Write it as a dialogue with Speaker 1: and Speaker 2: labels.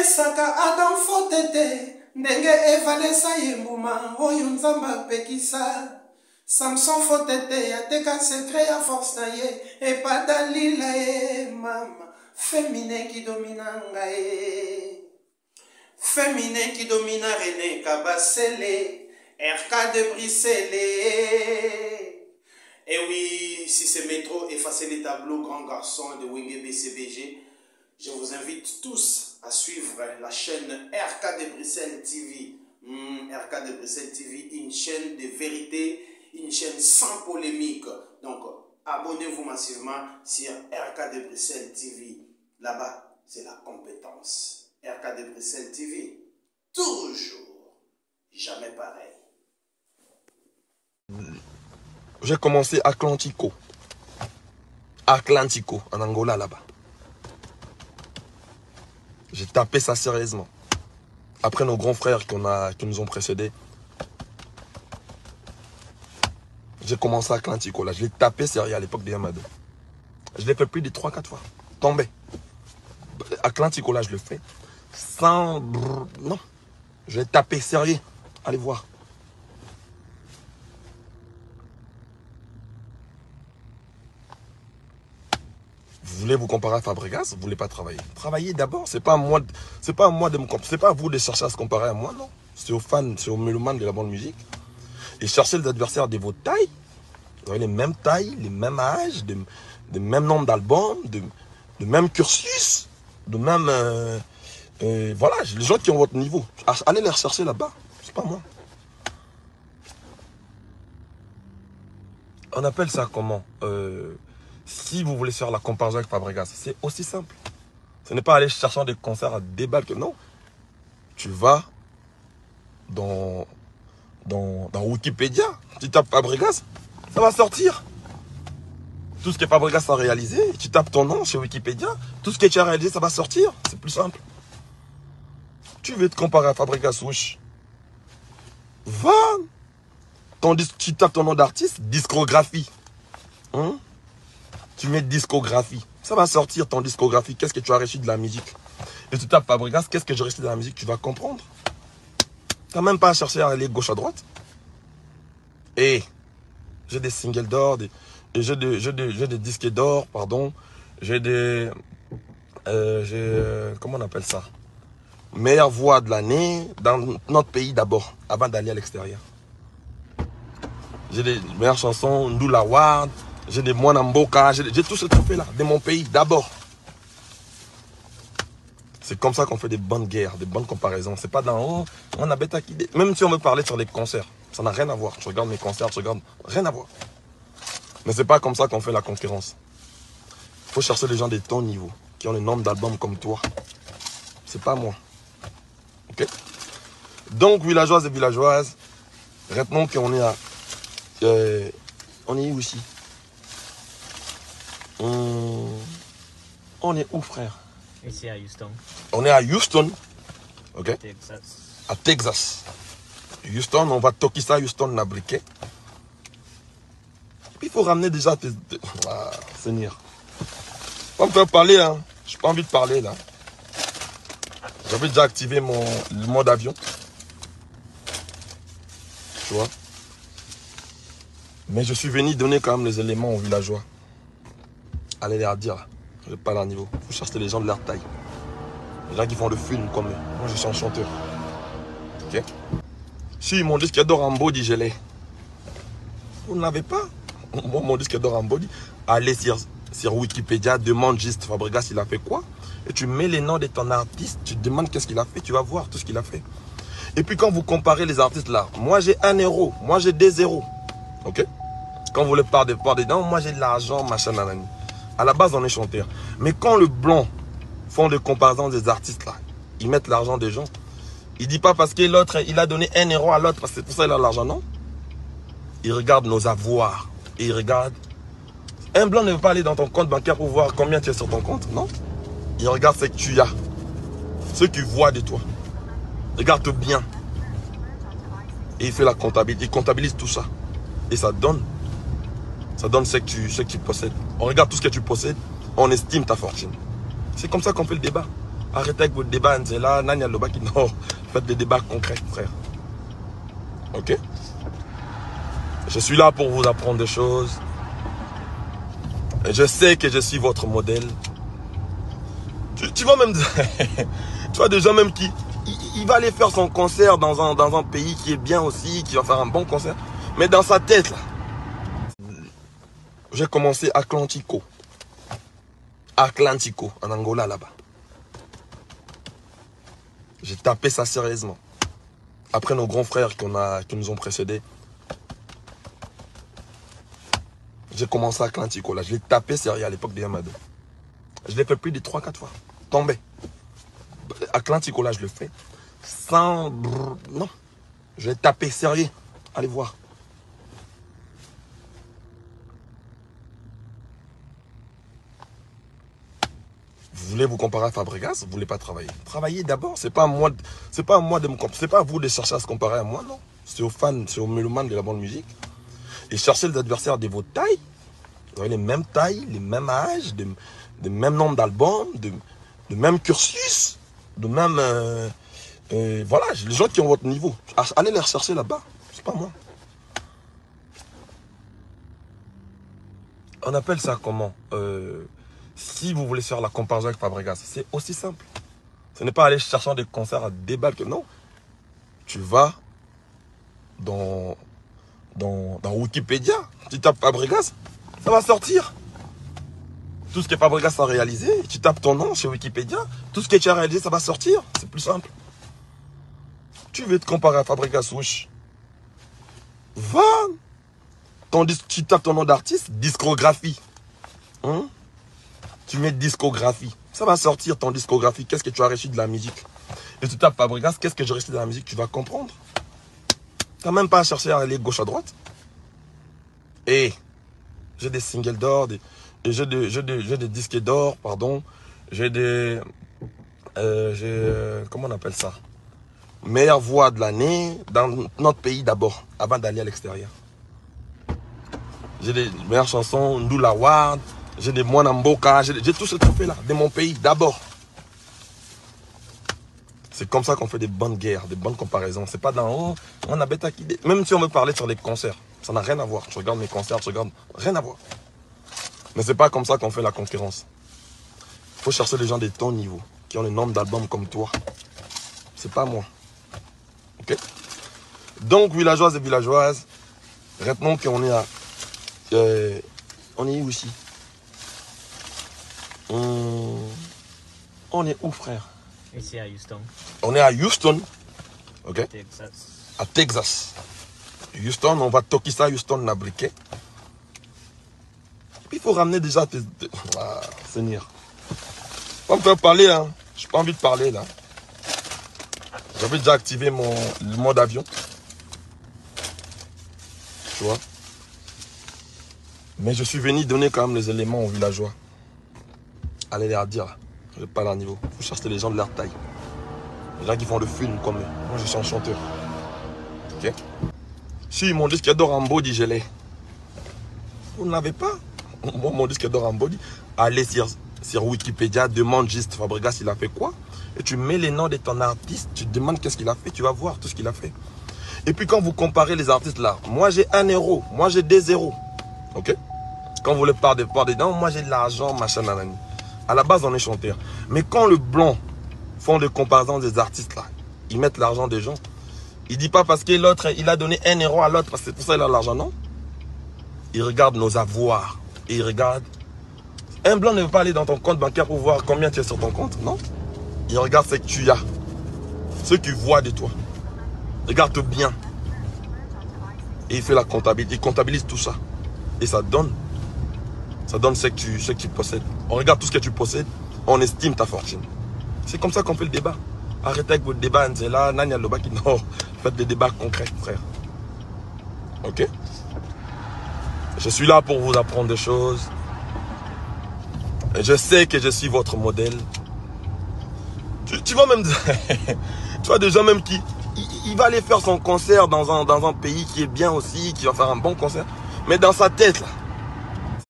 Speaker 1: Saka Adam Fotete, Ndenge Evalesa Yembuma, Oyunzamba Pekisa, Samson Fotete, Yateka secret à force naye, et pas Dalila e mama, féminin qui domina ngae. Féminin qui domina René Kabasele, RK de Brissele. Et oui, si c'est métro, effacez les tableaux, grand garçon de Wenge BCBG. Je vous invite tous à suivre la chaîne RK de Bruxelles TV. RK de Bruxelles TV, une chaîne de vérité, une chaîne sans polémique. Donc, abonnez-vous massivement sur RK de Bruxelles TV. Là-bas, c'est la compétence. RK de Bruxelles TV, toujours, jamais pareil.
Speaker 2: J'ai commencé Atlantico. Atlantico, en Angola, là-bas. J'ai tapé ça sérieusement. Après nos grands frères qui nous ont précédés. J'ai commencé à Atlantico, là. Je l'ai tapé sérieux à l'époque de Yamado. Je l'ai fait plus de 3-4 fois. Tombé. Atlantico, là, je le fais. Sans... Non. Je l'ai tapé sérieux. Allez voir. Vous voulez vous comparer à Fabregas, vous voulez pas travailler. Travaillez d'abord, c'est pas à moi de me comparer, c'est pas à vous de chercher à se comparer à moi, non. C'est aux fans, c'est aux mélomanes de la bonne musique. Et cherchez les adversaires de votre taille. Vous avez les mêmes tailles, les mêmes âges, de même nombre d'albums, de même cursus, de même... voilà, les gens qui ont votre niveau. Allez les rechercher là-bas, c'est pas moi. On appelle ça comment si vous voulez faire la comparaison avec Fabregas, c'est aussi simple. Ce n'est pas aller chercher des concerts à déballe que non. Tu vas dans Wikipédia, tu tapes Fabregas, ça va sortir. Tout ce que Fabregas a réalisé, tu tapes ton nom sur Wikipédia, tout ce que tu as réalisé, ça va sortir. C'est plus simple. Tu veux te comparer à Fabregas, wesh. Va. Tu tapes ton nom d'artiste, discographie. Tu mets discographie. Ça va sortir ton discographie. Qu'est-ce que tu as reçu de la musique? Et tu tapes Fabregas, qu'est-ce que j'ai reçu de la musique? Tu vas comprendre. Tu n'as même pas à chercher à aller gauche à droite. Et j'ai des singles d'or, j'ai des disques d'or, pardon. J'ai des... comment on appelle ça? Meilleure voix de l'année dans notre pays d'abord, avant d'aller à l'extérieur. J'ai des meilleures chansons, Ndula Ward. J'ai des Mwanamboka, j'ai tout ce trophée là, de mon pays d'abord. C'est comme ça qu'on fait des bonnes guerres, des bonnes comparaisons. C'est pas dans haut, on a bêta qui... Même si on veut parler sur les concerts, ça n'a rien à voir. Je regarde mes concerts, je regarde, rien à voir. Mais c'est pas comme ça qu'on fait la concurrence. Il faut chercher des gens de ton niveau, qui ont le nombre d'albums comme toi. C'est pas moi. Ok? Donc, villageoises et villageoises, retenons qu'on est à... on est où ici? On est où, frère?
Speaker 3: Ici à Houston.
Speaker 2: On est à Houston. Ok?
Speaker 3: Texas.
Speaker 2: À Texas. Houston, on va toquer ça, Houston, on a briqué. Puis il faut ramener déjà tes... Ah, Seigneur. Pas me faire parler, hein. J'ai pas envie de parler, là. J'avais déjà activé le mode avion. Tu vois? Mais je suis venu donner quand même les éléments aux villageois. Allez leur dire, je n'ai pas leur niveau. Il faut chercher les gens de leur taille. Les gens qui font le film comme eux. Moi, je suis un chanteur. Ok? Si mon disque d'or en body, je l'ai. Vous ne l'avez pas? Moi, mon disque d'or en body. Allez sur Wikipédia, demande juste Fabregas, il a fait quoi? Et tu mets les noms de ton artiste, tu demandes qu'est-ce qu'il a fait, tu vas voir tout ce qu'il a fait. Et puis quand vous comparez les artistes là, moi j'ai 1 euro, moi j'ai 2 zéros. Ok? Quand vous voulez parler dedans, moi j'ai de l'argent, machin, nanani. À la base, on est chanteur. Mais quand le blanc font des comparaisons des artistes là, ils mettent l'argent des gens. Il ne dit pas parce que l'autre, il a donné 1 euro à l'autre, parce que c'est pour ça qu'il a l'argent, non. Il regarde nos avoirs. Et il regarde. Un blanc ne veut pas aller dans ton compte bancaire pour voir combien tu as sur ton compte, non. Il regarde ce que tu as. Ce qu'il voit de toi. Regarde bien. Et il fait la comptabilité. Il comptabilise tout ça. Et ça donne ce que tu possèdes. On regarde tout ce que tu possèdes, on estime ta fortune. C'est comme ça qu'on fait le débat. Arrêtez avec votre débat, là, Nanya Loba qui non. Faites des débats concrets, frère. Ok? Je suis là pour vous apprendre des choses. Et je sais que je suis votre modèle. Tu vois même... tu vois des gens même qui... Il va aller faire son concert dans un pays qui est bien aussi, qui va faire un bon concert. Mais dans sa tête, là... J'ai commencé à Atlantico. Atlantico, en Angola, là-bas. J'ai tapé ça sérieusement. Après nos grands frères qui nous ont précédés. J'ai commencé à Atlantico, là. Je l'ai tapé sérieux à l'époque de Yamado. Je l'ai fait plus de 3-4 fois. Tombé. Atlantico, là, je le fais. Sans... Non. Je l'ai tapé sérieux. Allez voir. Vous voulez vous comparer à Fabregas, vous voulez pas travailler. Travaillez d'abord, c'est pas à moi de me comparer, c'est pas à vous de chercher à se comparer à moi, non. C'est aux fans, c'est aux mélomanes de la bonne musique. Et cherchez les adversaires de votre taille. Vous avez les mêmes tailles, les mêmes âges, de même nombre d'albums, de même cursus, de même... voilà, les gens qui ont votre niveau. Allez les rechercher là-bas, c'est pas moi. On appelle ça comment si vous voulez faire la comparaison avec Fabregas, c'est aussi simple. Ce n'est pas aller chercher des concerts à débattre que non. Tu vas dans Wikipédia, tu tapes Fabregas, ça va sortir. Tout ce que Fabregas a réalisé, tu tapes ton nom sur Wikipédia, tout ce que tu as réalisé, ça va sortir. C'est plus simple. Tu veux te comparer à Fabregas, wesh. Va. Tu tapes ton nom d'artiste, discographie. Hein? Tu mets discographie. Ça va sortir ton discographie. Qu'est-ce que tu as reçu de la musique? Et tu tapes Fabregas, qu'est-ce que j'ai reçu de la musique? Tu vas comprendre. Tu n'as même pas à chercher à aller gauche à droite. Et j'ai des singles d'or, j'ai des disques d'or, pardon. J'ai des... comment on appelle ça? Meilleure voix de l'année dans notre pays d'abord, avant d'aller à l'extérieur. J'ai des meilleures chansons, Ndula Ward, j'ai des Mwanamboka, j'ai tout ce trophée là, de mon pays d'abord. C'est comme ça qu'on fait des bonnes guerres, des bonnes comparaisons. C'est pas dans haut, on a bêta qui... Même si on veut parler sur les concerts, ça n'a rien à voir. Je regarde mes concerts, je regarde, rien à voir. Mais c'est pas comme ça qu'on fait la concurrence. Il faut chercher des gens de ton niveau, qui ont le nombre d'albums comme toi. C'est pas moi. Ok? Donc, villageoises et villageoises, retenons qu'on est à... on est où ici? On est où, frère?
Speaker 3: Ici à Houston.
Speaker 2: On est à Houston. Ok?
Speaker 3: Texas.
Speaker 2: À Texas. Houston, on va toquer ça, Houston, n'a briquet. Il faut ramener déjà tes... Ah, Seigneur. Pas me faire parler, hein. J'ai pas envie de parler, là. J'avais déjà activé le mode avion. Tu vois? Mais je suis venu donner quand même les éléments aux villageois. Allez leur dire, là. Je n'ai pas leur niveau. Vous cherchez les gens de leur taille. Les gens qui font le film comme eux. Moi, je suis un chanteur. Ok? Si mon disque d'or en body, je l'ai. Vous ne l'avez pas? Moi, mon disque d'or en body. Allez sur Wikipédia, demande juste Fabregas, il a fait quoi? Et tu mets les noms de ton artiste, tu demandes qu'est-ce qu'il a fait, tu vas voir tout ce qu'il a fait. Et puis quand vous comparez les artistes là, moi j'ai 1 euro, moi j'ai 2 zéros. Ok? Quand vous voulez parler dedans, moi j'ai de l'argent, machin, nanani. À la base, on est chanteur. Mais quand le blanc font des comparaisons des artistes là, ils mettent l'argent des gens. Il ne dit pas parce que l'autre, il a donné 1 euro à l'autre, parce que c'est pour ça qu'il a l'argent, non. Il regarde nos avoirs. Et il regarde. Un blanc ne veut pas aller dans ton compte bancaire pour voir combien tu as sur ton compte, non. Il regarde ce que tu as. Ce qu'il voit de toi. Regarde bien. Et il fait la comptabilité. Il comptabilise tout ça. Et ça donne. Ça donne ce que tu possèdes. On regarde tout ce que tu possèdes. On estime ta fortune. C'est comme ça qu'on fait le débat. Arrêtez avec votre débat. Là, Nanya Loba qui non. Faites des débats concrets, frère. Ok? Je suis là pour vous apprendre des choses. Et je sais que je suis votre modèle. Tu vois même... tu vois des gens même qui... Il va aller faire son concert dans un pays qui est bien aussi, qui va faire un bon concert. Mais dans sa tête, là,